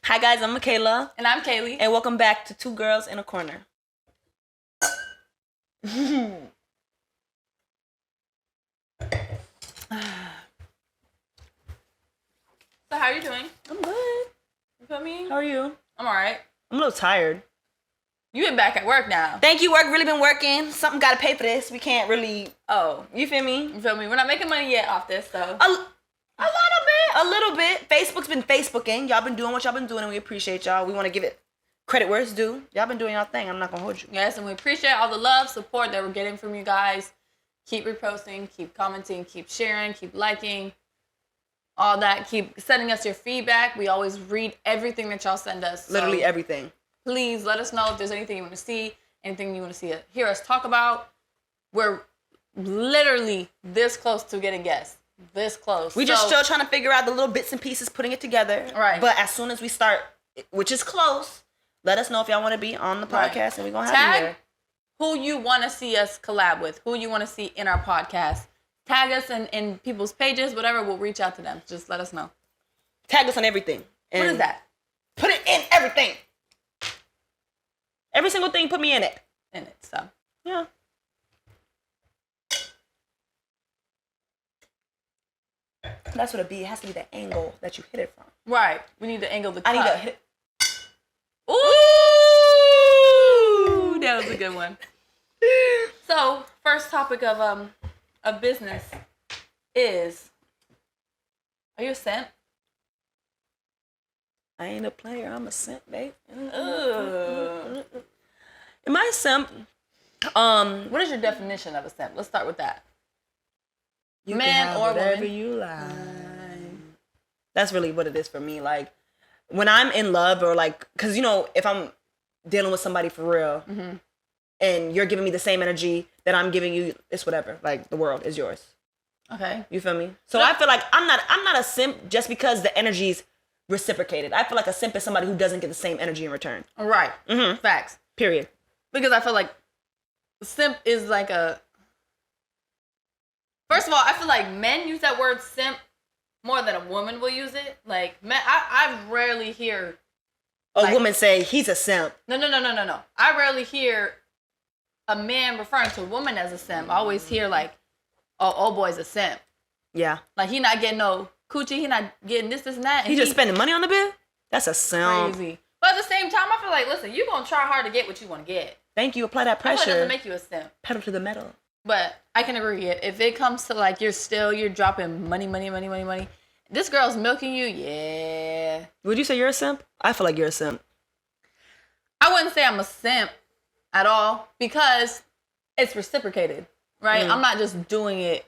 Hi guys, I'm Macaila. And I'm Kaylee. And welcome back to Two Girls in a Corner. So how are you doing? I'm good. You feel me? How are you? I'm alright. I'm a little tired. You been back at work now. Thank you, work really been working. Something gotta pay for this. We can't really, you feel me? You feel me? We're not making money yet off this, so. A little bit. Facebook's been Facebooking. Y'all been doing what y'all been doing and we appreciate y'all. We want to give it credit where it's due. Y'all been doing y'all thing. I'm not gonna hold you. Yes, and we appreciate all the love, support that we're getting from you guys. Keep reposting, keep commenting, keep sharing, keep liking. All that. Keep sending us your feedback. We always read everything that y'all send us. So Literally everything. please let us know if there's anything you want to see, anything you want to hear us talk about. We're literally this close to getting guests. This close. We just still trying to figure out the little bits and pieces, putting it together. Right. But as soon as we start, which is close, let us know if y'all want to be on the podcast and we're going to have you Tag here. who you want to see us collab with, who you want to see in our podcast. Tag us in people's pages, whatever. We'll reach out to them. Just let us know. Tag us on everything. What is that? Put it in everything. Every single thing, put me in it. In it, so. Yeah. That's what it be. It has to be the angle that you hit it from. Right. We need to angle the cut. I need to hit it. Ooh! That was a good one. So, first topic of business is, are you a simp? I ain't a player. I'm a simp, babe. Ugh. Am I a simp? What is your definition of a simp? Let's start with that. You Man can have or whatever woman? you like. That's really what it is for me. Like, when I'm in love or like, because, you know, if I'm dealing with somebody for real and you're giving me the same energy that I'm giving you, it's whatever. Like, the world is yours. Okay. You feel me? So I feel like I'm not a simp just because the energy's reciprocated. I feel like a simp is somebody who doesn't get the same energy in return. Right. Facts. Period. Because I feel like simp is like a... First of all, I feel like men use that word simp more than a woman will use it. Like, men, I rarely hear... A woman say, he's a simp. No. I rarely hear a man referring to a woman as a simp. I always hear like, oh boy's a simp. Yeah. Like, he not getting no coochie. He not getting this and that. And He just spending money on the bill? That's a simp. crazy. But at the same time, I feel like, listen, you're going to try hard to get what you want to get. Thank you. Apply that I feel like it pressure. doesn't make you a simp. Pedal to the metal. But I can agree. If it comes to like you're dropping money. This girl's milking you, yeah. Would you say you're a simp? I feel like you're a simp. I wouldn't say I'm a simp at all because it's reciprocated, right? I'm not just doing it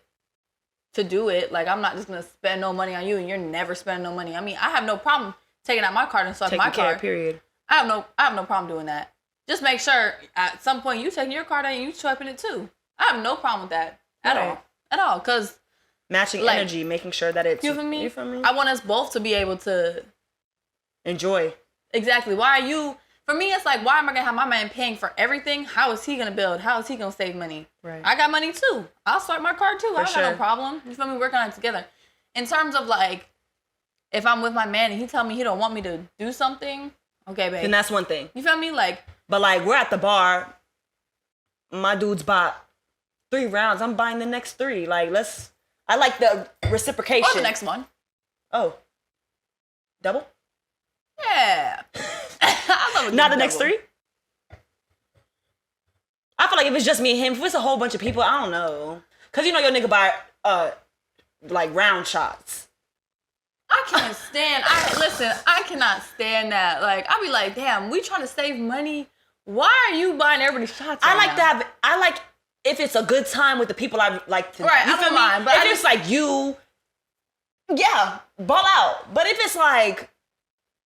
to do it. Like, I'm not just gonna spend no money on you and you're never spending no money. I mean, I have no problem taking out my card and swiping my card. Period. I have no problem doing that. Just make sure at some point you taking your card out and you swiping it too. I have no problem with that at all. Cause matching like, energy, making sure that it's... You feel me? You feel me? I want us both to be able to enjoy. Exactly. Why are you? For me, it's like, why am I gonna have my man paying for everything? How is he gonna build? How is he gonna save money? Right. I got money too. I'll swipe my card too. I got no problem. You feel me? Working on it together. In terms of like, if I'm with my man and he tell me he don't want me to do something, okay, babe. Then that's one thing. You feel me? Like, but like, we're at the bar. My dude's bought 3 rounds. I'm buying the next 3. Like, I like the reciprocation. or the next one. Oh. Double? Yeah. I love a good Not the next double. 3? I feel like if it's just me and him, if it's a whole bunch of people, I don't know. Cause you know your nigga buy like round shots. I can't stand. I cannot stand that. Like, I be like, damn, we trying to save money. Why are you buying everybody's shots? I like that. I like if it's a good time with the people I like to. Right, You I feel don't me? mind, but if I it's like you, yeah, ball out. But if it's like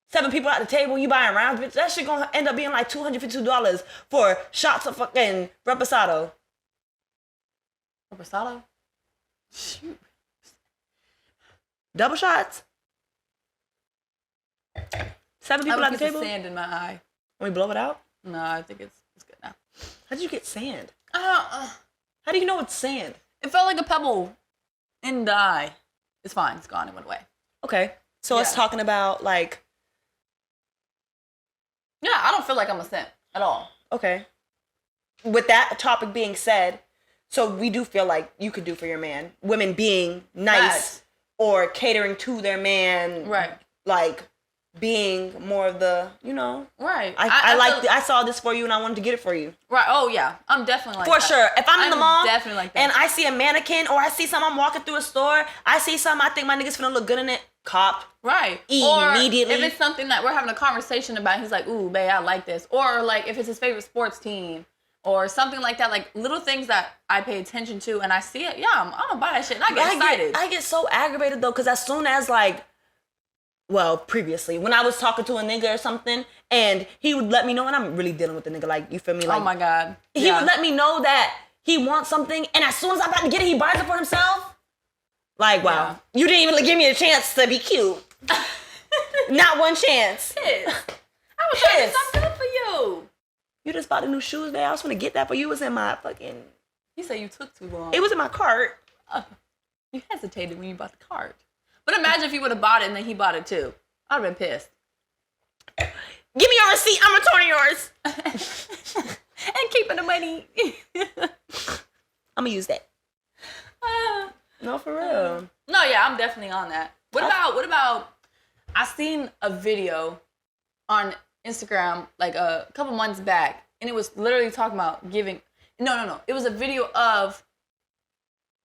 7 people at the table, you buying rounds, bitch, that shit gonna end up being like $252 for shots of fucking reposado. Reposado? Shoot. Double shots. 7 people at the table. Sand in my eye. When we blow it out? No, I think it's good now. How did you get sand? How do you know it's sand? It felt like a pebble in the eye. It's fine. It's gone. It went away. Okay. So it's Yeah. talking about like don't feel like I'm a simp at all. Okay. With that topic being said, so we do feel like you could do for your man. Women being nice Facts. or catering to their man. Right. Like being more of the, Right. I saw this for you and I wanted to get it for you. Right. Oh yeah. I'm definitely like For that. sure. If I'm in the mall definitely like that. and I see a mannequin or I see something, I'm walking through a store, I see something, I think my nigga's finna look good in it, cop. Right. Immediately. Or if it's something that we're having a conversation about, he's like, ooh, babe, I like this. Or like if it's his favorite sports team or something like that, like little things that I pay attention to and I see it, yeah, I'm gonna buy that shit and I get excited. I get so aggravated though, because as soon as previously, when I was talking to a nigga or something, and he would let me know, and I'm really dealing with the nigga, like, you feel me? Like, oh my God. He would let me know that he wants something, and as soon as I'm about to get it, he buys it for himself. Like, wow. Yeah. You didn't even give me a chance to be cute. Not one chance. I was trying to do something good for you. You just bought the new shoes, man. I was gonna get that for you. It was in my fucking... You said you took too long. It was in my cart. You hesitated when you bought the cart. But imagine if you would have bought it and then he bought it too. I'd have been pissed. Give me your receipt. I'm returning yours. And keeping the money. I'm gonna use that. No, for real. No, yeah, I'm definitely on that. What about? I seen a video on Instagram like a couple months back, and it was literally talking about giving. No. It was a video of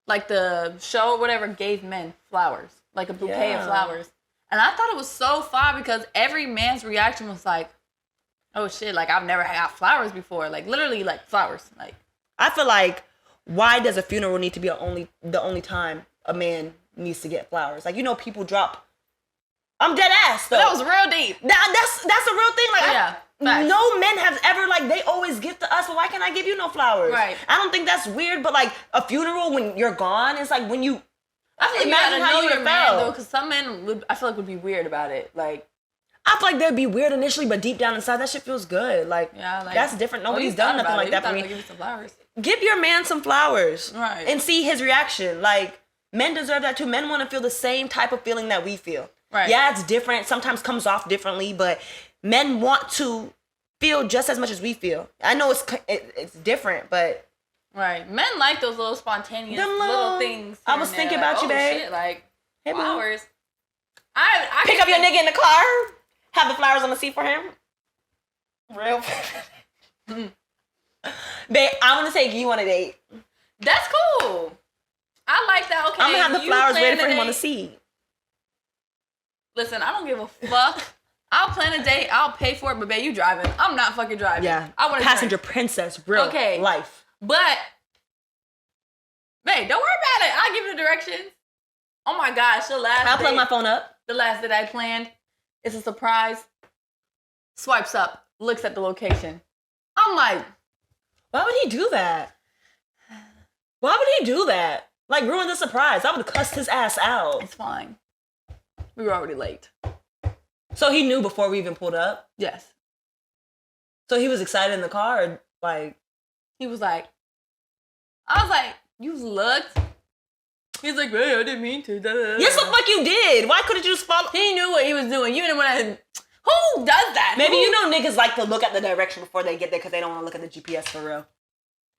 like the show or whatever gave men flowers. Like a bouquet of flowers. And I thought it was so fire because every man's reaction was like, oh shit, like I've never had flowers before. Like literally like flowers. Like I feel like, why does a funeral need to be the only time a man needs to get flowers? Like, people drop. I'm dead ass though. That was real deep. That's a real thing. Like no men have ever, like, they always gift to us, but why can't I give you no flowers? Right. I don't think that's weird, but like a funeral when you're gone, it's like when you I feel like imagine you how know you your would man feel. though, because some men I feel like would be weird about it. Like I feel like they'd be weird initially, but deep down inside, that shit feels good. Like, that's different. Nobody's done nothing like that for me. Give me some flowers. Give your man some flowers, right? And see his reaction. Like, men deserve that too. Men want to feel the same type of feeling that we feel. Right. Yeah, it's different. Sometimes comes off differently, but men want to feel just as much as we feel. I know it's different, but. Right. Men like those little spontaneous little things. I was thinking about you, babe. Shit, like, hey, flowers. I pick up your nigga in the car. Have the flowers on the seat for him. Real. Babe, I want to take you on a date. That's cool. I like that. Okay. I'm going to have the flowers ready for him on the seat. Listen, I don't give a fuck. I'll plan a date. I'll pay for it, but babe, you driving. I'm not fucking driving. Yeah. I want to passenger princess, real life. But, babe, don't worry about it. I'll give you the directions. Oh my gosh, I'll plug my phone up. The last that I planned, it's a surprise. Swipes up, looks at the location. I'm like, why would he do that? Why would he do that? Like, ruin the surprise. I would have cussed his ass out. It's fine. We were already late. So he knew before we even pulled up? Yes. So he was excited in the car, or like... He was like, I was like, you looked. He's like, hey, I didn't mean to. Yes, the fuck you did. Why couldn't you just follow? He knew what he was doing. You didn't want to. Who does that? Maybe niggas like to look at the direction before they get there because they don't want to look at the GPS for real.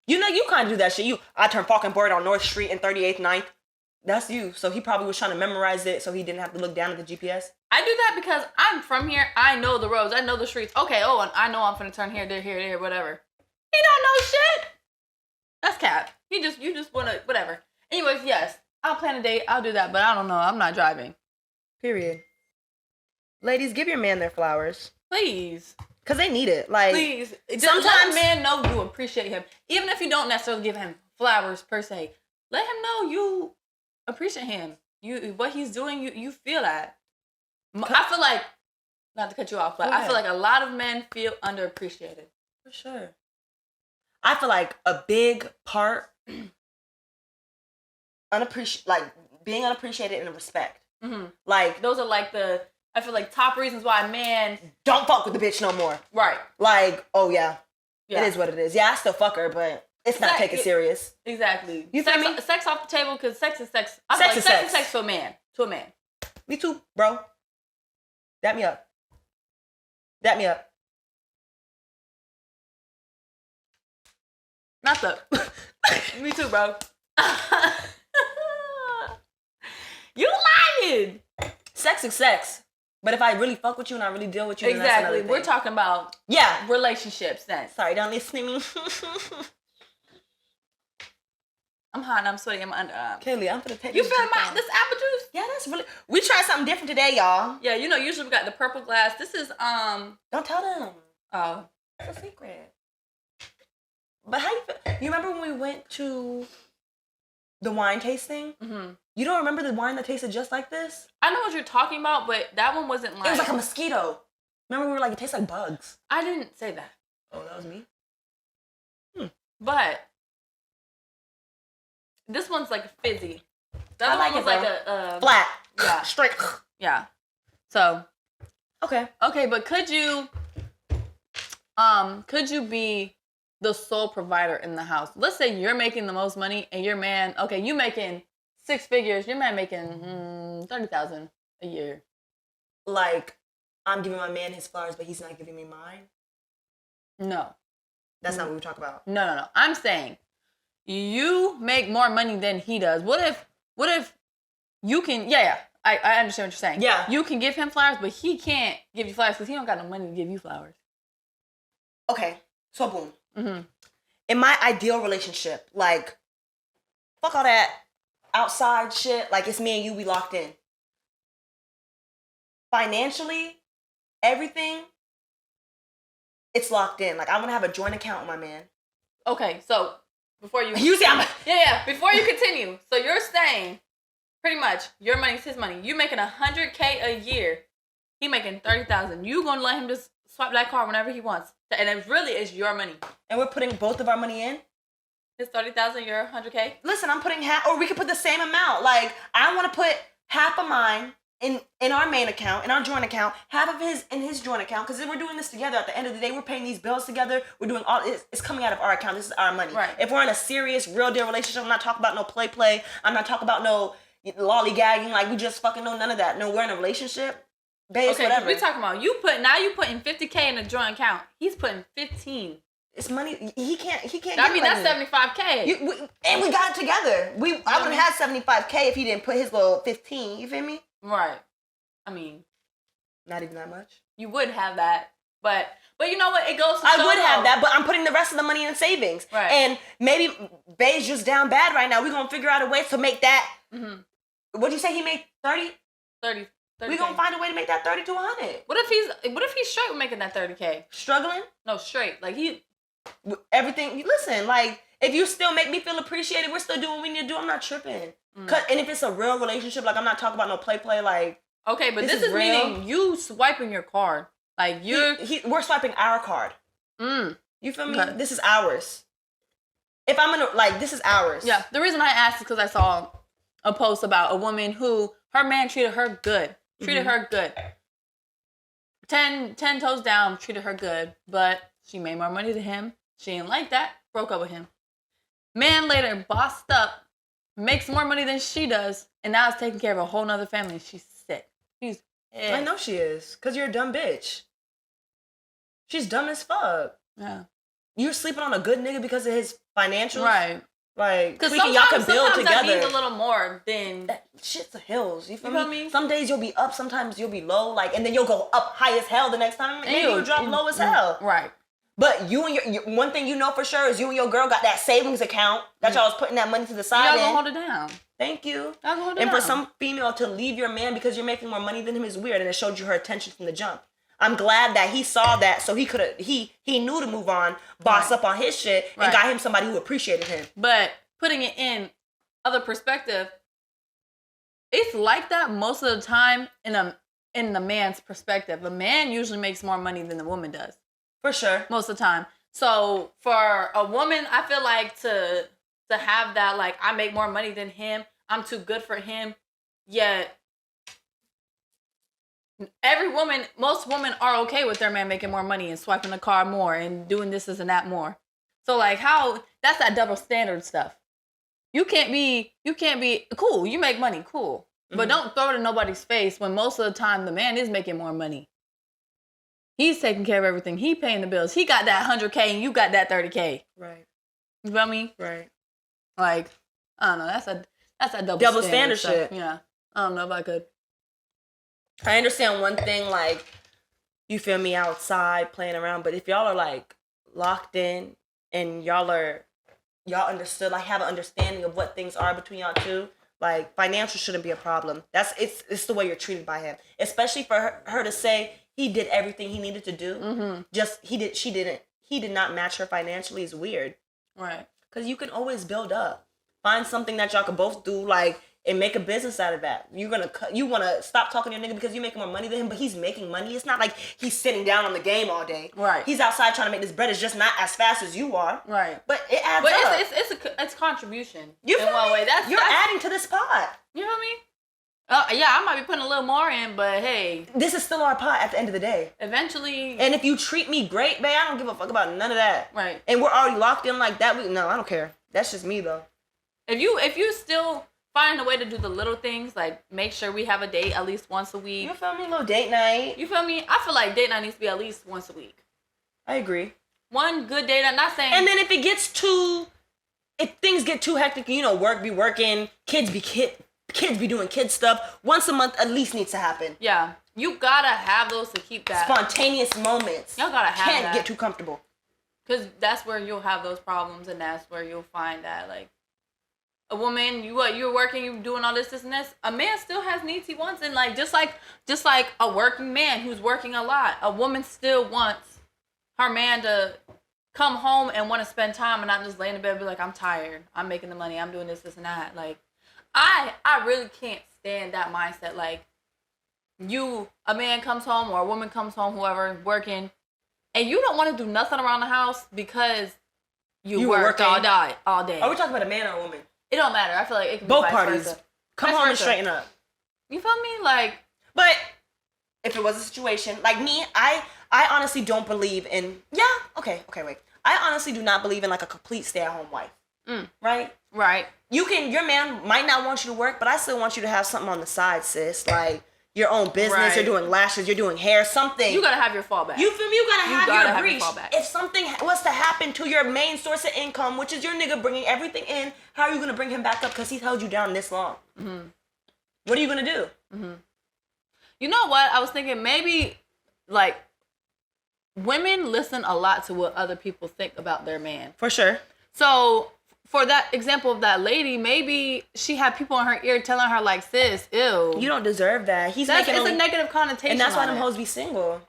You kind of do that shit. I turned fucking bird on North Street and 38th 9th. That's you. So he probably was trying to memorize it so he didn't have to look down at the GPS. I do that because I'm from here. I know the roads. I know the streets. Okay, and I know I'm finna turn here, there, whatever. He don't know shit. That's cap. You just wanna, whatever. Anyways, yes. I'll plan a date. I'll do that, but I don't know. I'm not driving. Period. Ladies, give your man their flowers. Please. Because they need it. Like, please. Sometimes let a man know you appreciate him. Even if you don't necessarily give him flowers per se. Let him know you appreciate him. What he's doing, you feel that. I feel like, not to cut you off, but I feel like a lot of men feel underappreciated. For sure. I feel like a big part... being unappreciated and respect. Mm-hmm. Like, those are like I feel like top reasons why a man don't fuck with the bitch no more. Right. Like, oh yeah. It is what it is. Yeah, I still fuck her, but it's not taken serious. Exactly. You feel me? Sex off the table, because sex is sex. Sex is sex. Is sex to a man. Me too, bro. Dap me up. Not the. Me too, bro. You lying. Sex is sex. But if I really fuck with you and I really deal with you, then that's another thing. We're talking about relationships then. Sorry, don't listen to me. I'm hot and I'm sweaty. I'm under. Kaylee, I'm gonna take you feel this apple juice? Yeah, that's really. We tried something different today, y'all. Yeah, you know, usually we got the purple glass. This is Don't tell them. Oh, it's a secret. But how you feel? You remember when we went to the wine tasting? Mm-hmm. You don't remember the wine that tasted just like this? I know what you're talking about, but that one wasn't like. It was like a mosquito. Remember we were like, it tastes like bugs. I didn't say that. Oh, that was me. But this one's like fizzy. That one was like a flat. Yeah. Straight. Yeah. So. Okay, but could you be the sole provider in the house? Let's say you're making the most money and your man, you making 6 figures, your man making $30,000 a year. Like, I'm giving my man his flowers, but he's not giving me mine? No. That's not what we talk about. No. I'm saying you make more money than he does. What if you can, I understand what you're saying. Yeah. You can give him flowers, but he can't give you flowers because he don't got no money to give you flowers. Okay, so boom. Mm-hmm. In my ideal relationship, like, fuck all that outside shit. Like, it's me and you, we locked in. Financially, everything, it's locked in. Like, I want to have a joint account with my man. Okay, so before you... You see, before you continue. So you're saying, pretty much, your money's his money. You making $100K a year. He making $30,000. You gonna let him just swipe that card whenever he wants. And it really is your money. And we're putting both of our money in? His $30,000, your $100K? Listen, I'm putting half, or we could put the same amount. Like, I want to put half of mine in our main account, in our joint account, half of his in his joint account, because then we're doing this together. At the end of the day, we're paying these bills together. We're doing it's coming out of our account. This is our money. Right. If we're in a serious, real deal relationship, I'm not talking about no play. I'm not talking about no lollygagging, like we just fucking know none of that. No, we're in a relationship. Base, whatever. We talking about you putting $50K in a joint account. He's putting 15. It's money. He can't. I mean, that's $75K. And we got it together. I would have had $75K if he didn't put his little 15. You feel me? Right. I mean, not even that much. You would have that, but you know what? It goes to I would have that, but I'm putting the rest of the money in savings. Right. And maybe Bay's just down bad right now. We're gonna figure out a way to make that. Mm-hmm. What'd you say he made 30? 30. We're gonna find a way to make that 30 to 100. What if he's straight with making that 30K? Struggling? No, straight. Like everything. Listen, like if you still make me feel appreciated, we're still doing what we need to do. I'm not tripping. And if it's a real relationship, like I'm not talking about no play. Like okay, but this is meaning you swiping your card. Like we're swiping our card. You feel me? Okay. This is ours. If I'm gonna this is ours. Yeah. The reason I asked is because I saw a post about a woman who her man treated her good. Treated her good. 10 toes down, treated her good, but she made more money than him. She didn't like that. Broke up with him. Man later bossed up, makes more money than she does, and now is taking care of a whole nother family. She's sick. She's I know she is, because you're a dumb bitch. She's dumb as fuck. Yeah. You're sleeping on a good nigga because of his financials? Right. Like, because y'all can build together. That means a little more than that shit's the hills. You feel me? Some days you'll be up, sometimes you'll be low, like, and then you'll go up high as hell the next time. Maybe you'll drop low as hell. Right. But you and your one thing you know for sure is you and your girl got that savings account that y'all was putting that money to the side. Y'all gonna hold it down. Thank you. Y'all gonna hold it down. And for some female to leave your man because you're making more money than him is weird, and it showed you her attention from the jump. I'm glad that he saw that, so he knew to move on, boss up on his shit, and got him somebody who appreciated him. But putting it in other perspective, it's like that most of the time in the man's perspective. A man usually makes more money than the woman does. For sure. Most of the time. So for a woman, I feel like to have that, like, I make more money than him, I'm too good for him, yet most women are okay with their man making more money and swiping the card more and doing this and that more. So like that's that double standard stuff. You can't be cool. You make money, cool. But don't throw it in nobody's face when most of the time the man is making more money. He's taking care of everything. He paying the bills. He got that 100K and you got that 30K. Right. You feel me? Right. Like, I don't know. That's a double standard shit. Yeah. I don't know if I could. I understand one thing, like, you feel me, outside playing around, but if y'all are like locked in and y'all understood, like have an understanding of what things are between y'all two, like financial shouldn't be a problem. It's the way you're treated by him, especially for her to say he did everything he needed to do. Mm-hmm. He did not match her financially is weird. Right. Because you can always build up, find something that y'all can both do, like, and make a business out of that. You want to stop talking to your nigga because you make more money than him, but he's making money. It's not like he's sitting down on the game all day. Right. He's outside trying to make this bread. It's just not as fast as you are. Right. But it adds up. It's contribution. You feel in one me? way. That's adding to this pot. You know what I mean? Yeah, I might be putting a little more in, but hey, this is still our pot at the end of the day. Eventually. And if you treat me great, babe, I don't give a fuck about none of that. Right. And we're already locked in like that. No, I don't care. That's just me though. If you still find a way to do the little things, like make sure we have a date at least once a week. You feel me? A little date night. You feel me? I feel like date night needs to be at least once a week. I agree. One good date. I'm not saying. And then if things get too hectic, work be working, kids be doing kid stuff, once a month at least needs to happen. Yeah. You gotta have those to keep that. Spontaneous moments. Y'all gotta have Can't that. get too comfortable. Because that's where you'll have those problems, and that's where you'll find that, like, a woman, you're working, you're doing all this and this. A man still has needs he wants, and like just like a working man who's working a lot, a woman still wants her man to come home and want to spend time and not just lay in the bed and be like, I'm tired, I'm making the money, I'm doing this and that. Like, I really can't stand that mindset. Like, a man comes home or a woman comes home, whoever, working, and you don't want to do nothing around the house because you worked all day. Are we talking about a man or a woman? It don't matter. I feel like it can both be parties. Versa. Come home and straighten up. You feel me? Like, but if it was a situation like me, I honestly don't believe in. Yeah. Okay. Wait. I honestly do not believe in like a complete stay-at-home wife. Right. Right. Your man might not want you to work, but I still want you to have something on the side, sis. Like your own business. Right. You're doing lashes. You're doing hair. Something. You gotta have your fallback. You feel me? You gotta have your breach. Fallback. If something was to happen to your main source of income, which is your nigga bringing everything in, how are you gonna bring him back up? Because he's held you down this long. Mm-hmm. What are you gonna do? Mm-hmm. You know what? I was thinking maybe like women listen a lot to what other people think about their man. For sure. So for that example of that lady, maybe she had people in her ear telling her like, sis, ew. You don't deserve that. It's a negative connotation. And that's why them hoes be single.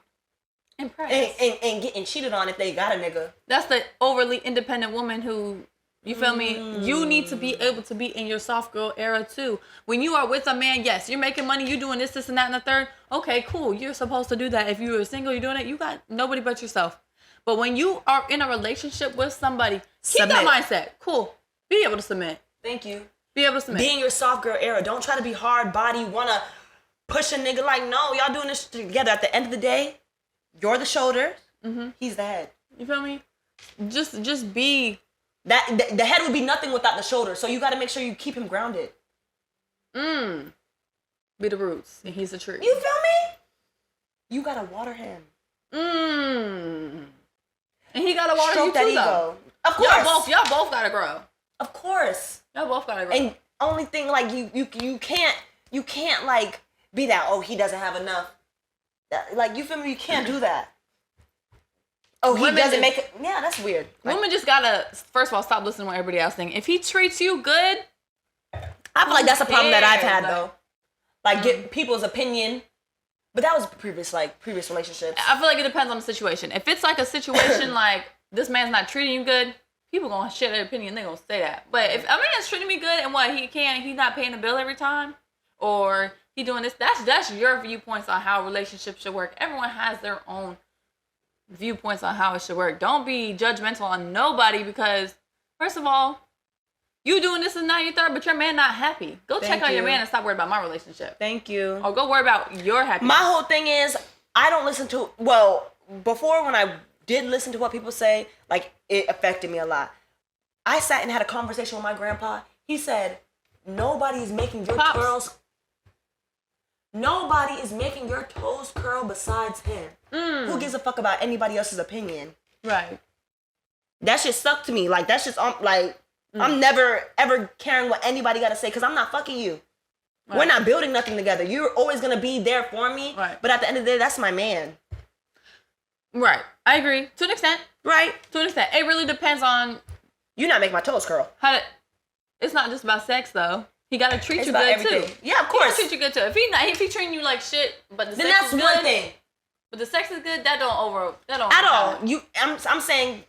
Impressed. And getting cheated on if they got a nigga. That's the overly independent woman who, you feel me? You need to be able to be in your soft girl era too. When you are with a man, yes, you're making money, you're doing this and that and the third. Okay, cool. You're supposed to do that. If you were single, you're doing it. You got nobody but yourself. But when you are in a relationship with somebody, keep that mindset. Cool. Be able to submit. Thank you. Be able to submit. Be in your soft girl era. Don't try to be hard body, wanna push a nigga like, no, y'all doing this together. At the end of the day, you're the shoulders. Mm-hmm. He's the head. You feel me? Just be that. The head would be nothing without the shoulders. So you got to make sure you keep him grounded. Be the roots, and he's the tree. You feel me? You gotta water him. And he gotta water Stroke you that too, ego. though. Of course. Y'all both gotta grow. Of course. Y'all both gotta grow. And only thing like you can't like be that, oh, he doesn't have enough. Like, you feel me? You can't do that. Oh, he doesn't make it. Yeah, that's weird. Like, women just gotta, first of all, stop listening to what everybody else thinks. If he treats you good, I feel like that's a problem that I've had though. Like, get people's opinion. But that was previous relationships. I feel like it depends on the situation. If it's like a situation like this man's not treating you good, people gonna share their opinion. They gonna say that. But if a man's treating me good and he's not paying the bill every time, or he doing this, that's your viewpoints on how relationships should work. Everyone has their own viewpoints on how it should work. Don't be judgmental on nobody because, first of all, you doing this and that, you third, but your man not happy. Go check on your man and stop worrying about my relationship. Thank you. Or go worry about your happiness. My whole thing is, I don't listen to, well, before when I did listen to what people say, like, it affected me a lot. I sat and had a conversation with my grandpa. He said, nobody is making your toes curl besides him. Who gives a fuck about anybody else's opinion? Right. That shit sucked to me. Like, that's just, like, I'm never, ever caring what anybody got to say because I'm not fucking you. Right. We're not building nothing together. You're always going to be there for me. Right. But at the end of the day, that's my man. Right. I agree. To an extent. Right. To an extent. It really depends on... You not make my toes curl. It's not just about sex, though. He got to treat you good, everything. too. Yeah, of course. He treat you good, too. If he treating you like shit, but the then sex that's is good... one thing. But the sex is good, that don't at all. I'm saying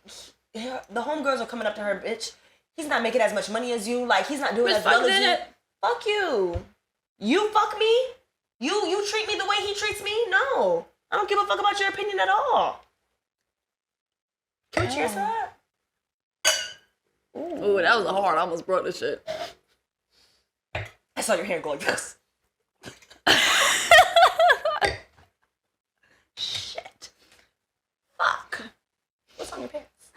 the homegirls are coming up to her, bitch. He's not making as much money as you. Like, he's not doing as well as you. Fuck you. You fuck me? You treat me the way he treats me? No. I don't give a fuck about your opinion at all. Can we cheers to that? Ooh, that was hard. I almost broke this shit. I saw your hand go like this. Shit. Fuck. What's on your pants?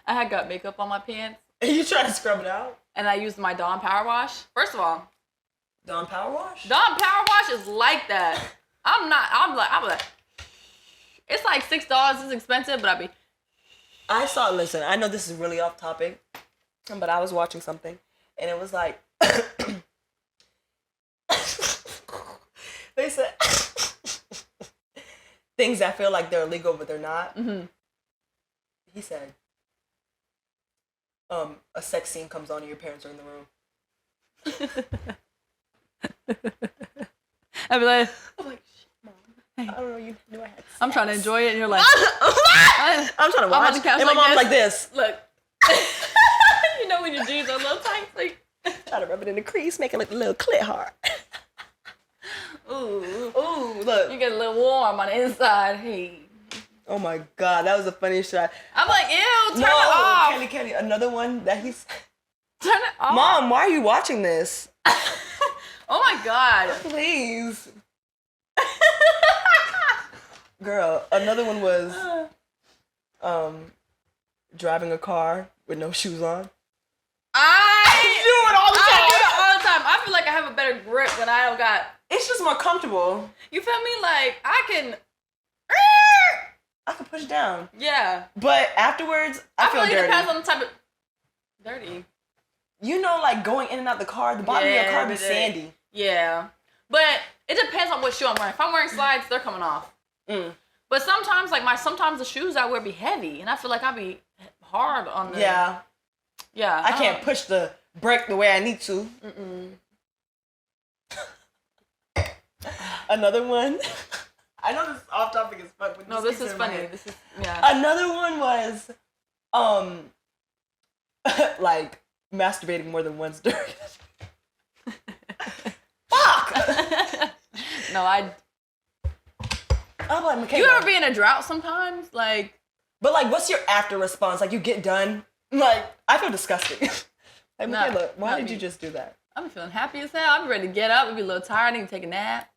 I had got makeup on my pants. And you trying to scrub it out? And I used my Dawn Power Wash. First of all. Dawn Power Wash? Dawn Power Wash is like that. I'm like, it's like $6. It's expensive, but listen, I know this is really off topic, but I was watching something, and it was like, they said, things that feel like they're illegal, but they're not. Mm-hmm. He said, a sex scene comes on and your parents are in the room. I'm like, shit, Mom. I don't know, you knew I had sex. I'm trying to enjoy it, and you're like... I'm trying to watch, and my mom's like this. Look. You know when your jeans are a little tight? Like... Try to rub it in the crease, make it look a little clit hard. Ooh, look. You get a little warm on the inside. Hey. Oh my God, that was the funniest shot. I'm like, ew, turn it off. Kelly, another one that he's... Turn it off. Mom, why are you watching this? Oh my God. Please. Girl, another one was driving a car with no shoes on. I do it all the time. I do it all the time. I feel like I have a better grip when I don't got... It's just more comfortable. You feel me? Like, I can push down. Yeah. But afterwards, I feel like dirty. It depends on the type of... Dirty. You know, like, going in and out the car, the bottom of your car be sandy. Yeah. But it depends on what shoe I'm wearing. If I'm wearing slides, they're coming off. Mm. But sometimes, like, sometimes the shoes I wear be heavy, and I feel like I be hard on the... Yeah. Yeah. I can't push the brake the way I need to. Another one. I know this is off topic as fuck, but no, this is funny. This is Another one was, like masturbating more than once during. Fuck. No, I'm like, Macaila. You ever be in a drought sometimes, like? But like, what's your after response? Like, you get done, like, I feel disgusting. Like, Macaila, why did you just do that? I'm feeling happy as hell. I'd be ready to get up. I'd be a little tired. I need to take a nap.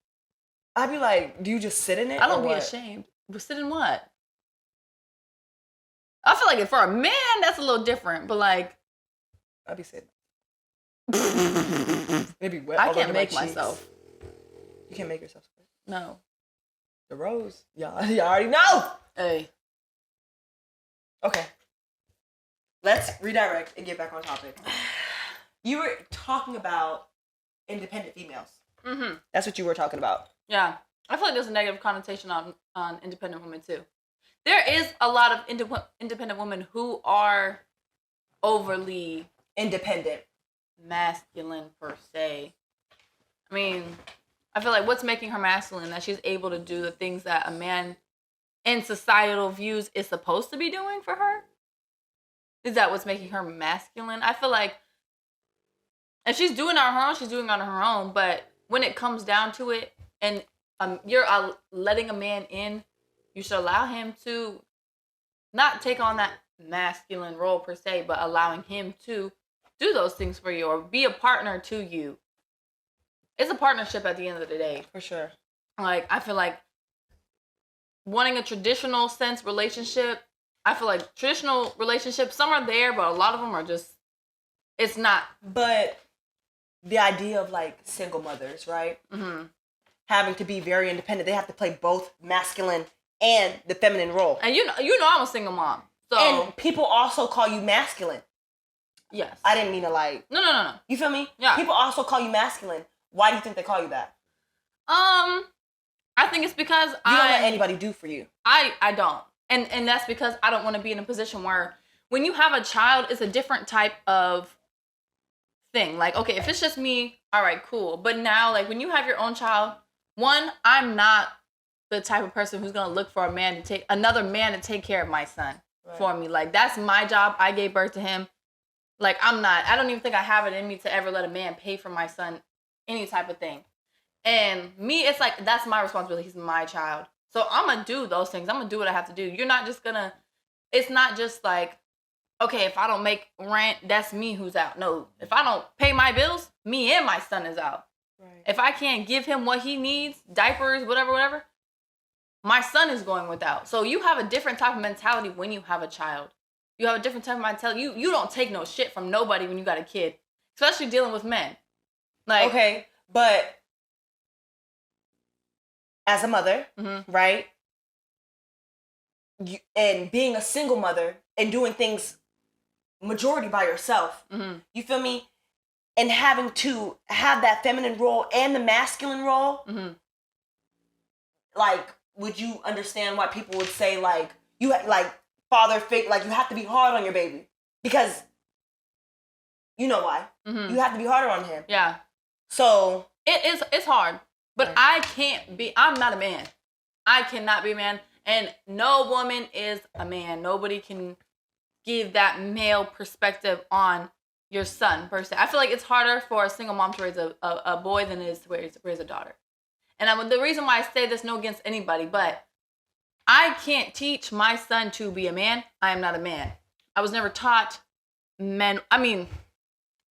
I'd be like, do you just sit in it? I don't be ashamed. But sit in what? I feel like for a man, that's a little different. But like, I'd be sitting. Maybe wet. I can't make myself. You can't make yourself sweat? No. The rose. Y'all already know. Hey. Okay. Let's redirect and get back on topic. You were talking about independent females. Mm-hmm. That's what you were talking about. Yeah. I feel like there's a negative connotation on independent women too. There is a lot of independent women who are overly independent, masculine per se. I mean, I feel like what's making her masculine, that she's able to do the things that a man in societal views is supposed to be doing for her? Is that what's making her masculine? I feel like if she's doing it on her own, she's doing it on her own. But when it comes down to it, and you're letting a man in, you should allow him to not take on that masculine role per se, but allowing him to do those things for you or be a partner to you. It's a partnership at the end of the day. For sure. Like, I feel like wanting a traditional sense relationship, I feel like traditional relationships, some are there, but a lot of them are just, it's not. But the idea of like single mothers, right? Mm-hmm. Having to be very independent. They have to play both masculine and the feminine role. And you know I'm a single mom. So and people also call you masculine. Yes. I didn't mean to No. You feel me? Yeah. People also call you masculine. Why do you think they call you that? I think it's because you don't let anybody do for you. I don't. And that's because I don't want to be in a position where when you have a child, it's a different type of thing. Like, okay, if it's just me, all right, cool. But now, like, when you have your own child, one, I'm not the type of person who's gonna look for another man to take care of my son for me. Like, that's my job. I gave birth to him. Like, I don't even think I have it in me to ever let a man pay for my son, any type of thing. And me, it's like, that's my responsibility. He's my child. So I'm going to do those things. I'm going to do what I have to do. You're not just going to, it's not just like, okay, if I don't make rent, that's me who's out. No, if I don't pay my bills, me and my son is out. Right. If I can't give him what he needs, diapers, whatever, my son is going without. So you have a different type of mentality when you have a child. You have a different type of mentality. You don't take no shit from nobody when you got a kid, especially dealing with men. Like, okay, but as a mother, right? And being a single mother and doing things majority by yourself, you feel me? And having to have that feminine role and the masculine role, like, would you understand why people would say, like, you like father figure, like, you have to be hard on your baby because you know why? You have to be harder on him. Yeah. So it's hard, but right. I'm not a man. I cannot be a man, and no woman is a man. Nobody can give that male perspective on your son per se. I feel like it's harder for a single mom to raise a boy than it is to raise a daughter. And the reason why I say this, no against anybody, but I can't teach my son to be a man. I am not a man. I was never taught men. I mean,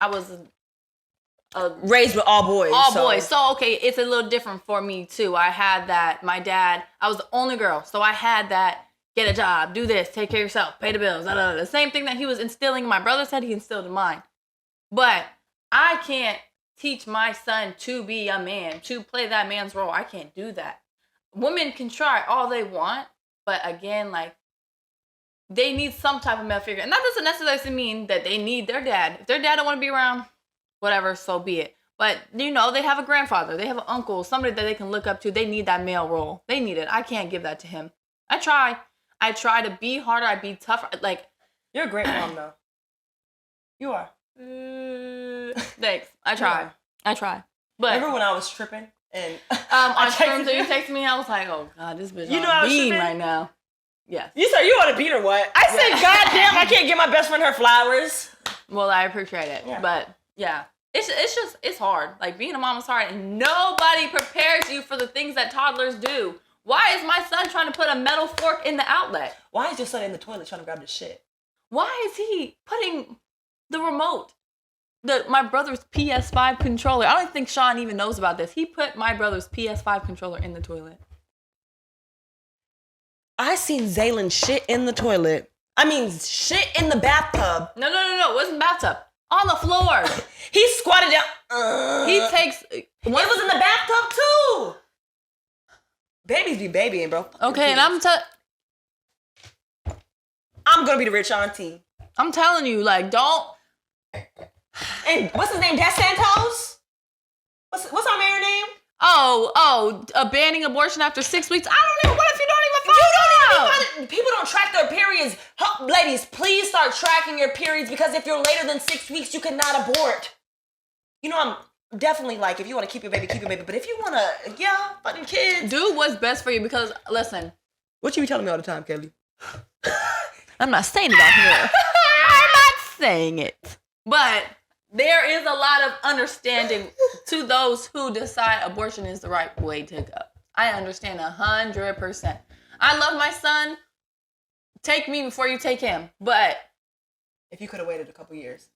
I was raised with all boys. Boys. So, okay, it's a little different for me, too. I had that. My dad, I was the only girl. So I had that, get a job, do this, take care of yourself, pay the bills. The same thing that he was instilling in my brother's head, he instilled in mine. But I can't teach my son to be a man, to play that man's role. I can't do that. Women can try all they want, but again, like, they need some type of male figure. And that doesn't necessarily mean that they need their dad. If their dad don't want to be around, whatever, so be it. But, you know, they have a grandfather, they have an uncle, somebody that they can look up to. They need that male role. They need it. I can't give that to him. I try to be harder. I be tougher. Like, you're a great mom, though. You are. Thanks. I try. But remember when I was tripping and on shrooms that you texted me, I was like, oh God, this bitch on beam right now. Yes. You said you want to beat her what? I said, God damn, I can't give my best friend her flowers. Well, I appreciate it. Yeah. But yeah. It's hard. Like, being a mom is hard, and nobody prepares you for the things that toddlers do. Why is my son trying to put a metal fork in the outlet? Why is your son in the toilet trying to grab the shit? Why is he putting the remote, my brother's PS5 controller? I don't think Sean even knows about this. He put my brother's PS5 controller in the toilet. I seen Zaylin shit in the toilet. I mean, shit in the bathtub. No. It wasn't bathtub. On the floor. He squatted down. He takes. It was in the bathtub too. Babies be babying, bro. Okay, and I'm gonna be the rich auntie. I'm telling you, like, don't. And what's his name? Des Santos? What's our mayor name? Banning abortion after 6 weeks. I don't even. What if you don't even find out? People don't track their periods. Ladies, please start tracking your periods, because if you're later than 6 weeks, you cannot abort. You know, I'm definitely like, if you want to keep your baby, keep your baby. But if you want to, fucking kids. Do what's best for you, because, listen. What you be telling me all the time, Kaylee? I'm not saying it out here. I'm not saying it. But there is a lot of understanding to those who decide abortion is the right way to go. I understand 100%. I love my son. Take me before you take him. But if you could have waited a couple years.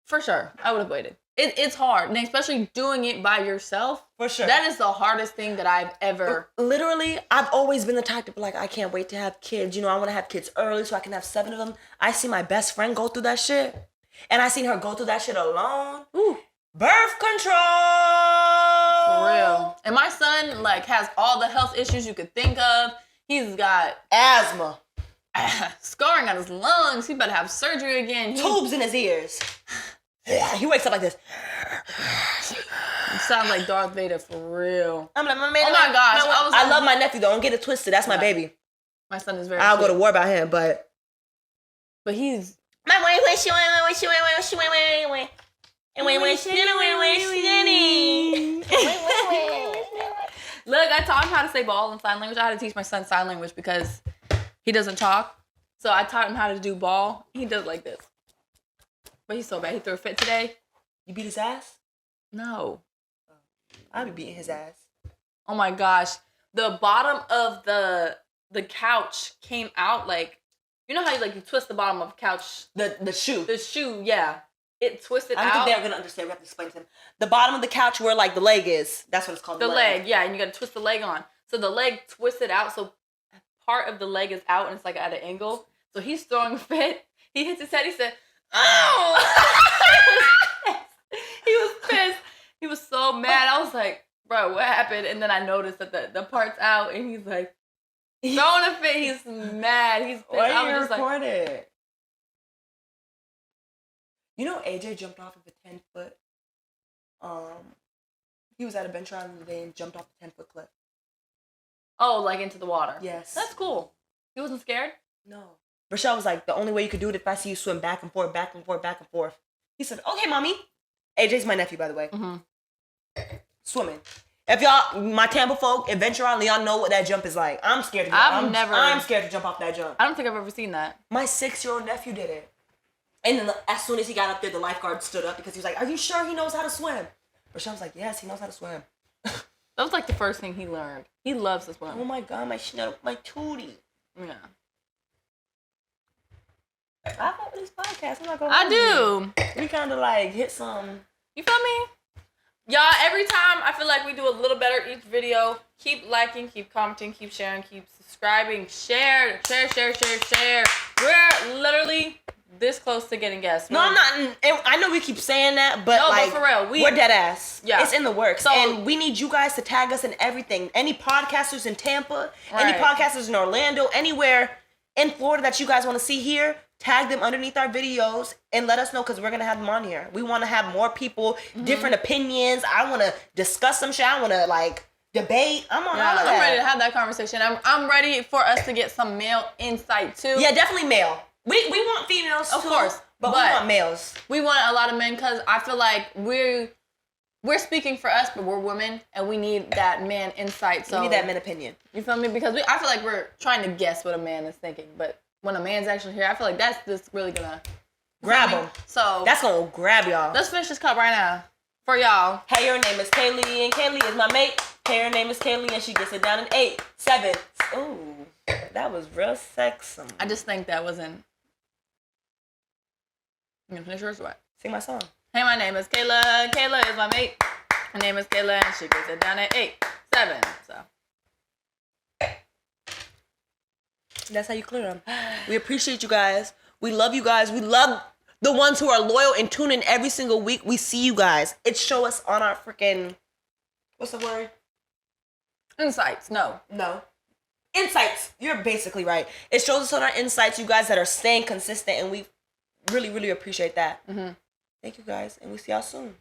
For sure. I would have waited. It's hard. And especially doing it by yourself. For sure. That is the hardest thing that I've ever. Literally, I've always been the type to be like, I can't wait to have kids. You know, I want to have kids early so I can have 7 of them. I see my best friend go through that shit. And I seen her go through that shit alone. Ooh. Birth control. For real. And my son, like, has all the health issues you could think of. He's got asthma. scarring on his lungs. He better have surgery again. Tubes in his ears. He wakes up like this. He sounds like Darth Vader for real. I'm like, oh my gosh. I love my nephew though. Don't get it twisted. That's my baby. My son is very I'll sweet. go to war about him, but he's Look, I taught him how to say ball in sign language. I had to teach my son sign language because he doesn't talk. So I taught him how to do ball. He does like this. But he's so bad. He threw a fit today. You beat his ass? No. I'll be beating his ass. Oh my gosh. The bottom of the couch came out like, you know how you twist the bottom of a couch? The shoe. The shoe, yeah. It twisted out. I don't think they're going to understand. We have to explain to them. The bottom of the couch where like the leg is. That's what it's called. The leg, yeah. And you got to twist the leg on. So the leg twisted out. So part of the leg is out and it's like at an angle. So he's throwing a fit. He hits his head. He said, oh! He was pissed. He was so mad. I was like, bro, what happened? And then I noticed that the part's out and he's like, throwing a fit. He's mad. He's pissed. Why I you was just record like, it? You know AJ jumped off of a 10-foot. He was at a bench ride the day and jumped off a 10-foot cliff. oh, like into the water. Yes. That's cool. He wasn't scared? No. Rochelle was like, the only way you could do it if I see you swim back and forth, back and forth, back and forth. He said, okay, mommy. AJ's my nephew, by the way. Mm-hmm. Swimming. If y'all, my Tampa folk, Adventure Island, y'all know what that jump is like. I'm scared to I'm scared to jump off that jump. I don't think I've ever seen that. My 6-year-old nephew did it. And then as soon as he got up there, the lifeguard stood up because he was like, are you sure he knows how to swim? Rochelle was like, yes, he knows how to swim. That was like the first thing he learned. He loves to swim. Oh my God, my tootie. Yeah. I fuck with this podcast. I'm not gonna I do. We kind of like hit some. You feel me? Y'all, every time I feel like we do a little better each video. Keep liking, keep commenting, keep sharing, keep subscribing. Share. We're literally this close to getting guests. No, I'm not. I know we keep saying that, but no, like, but for real, we're dead ass. Yeah. It's in the works. So, and we need you guys to tag us in everything. Any podcasters in Tampa, right. any podcasters in Orlando, anywhere in Florida that you guys want to see here, tag them underneath our videos and let us know because we're going to have them on here. We want to have more people, different opinions. I want to discuss some shit. I want to like debate. I'm on all of that. I'm ready to have that conversation. I'm ready for us to get some male insight too. Yeah, definitely male. We want females too. Of course. But we want males. We want a lot of men because I feel like we're speaking for us, but we're women and we need that man insight. So we need that man opinion. You feel me? Because I feel like we're trying to guess what a man is thinking, but when a man's actually here, I feel like that's just really gonna grab him. So that's gonna grab y'all. Let's finish this cup right now for y'all. Hey, your name is Kaylee and Kaylee is my mate. Hey, her name is Kaylee and she gets it down in 8, 7. Ooh, that was real sexy. I just think that wasn't. You gonna finish yours or what? Sing my song. Hey, my name is Kayla. Kayla is my mate. Her name is Kayla and she gets it down at 8, 7. So. That's how you clear them. We appreciate you guys. We love you guys. We love the ones who are loyal and tune in every single week. We see you guys. It show us on our freaking, what's the word? Insights. No. Insights. You're basically right. It shows us on our insights, you guys that are staying consistent, and we really, really appreciate that. Mm-hmm. Thank you guys, and we'll see y'all soon.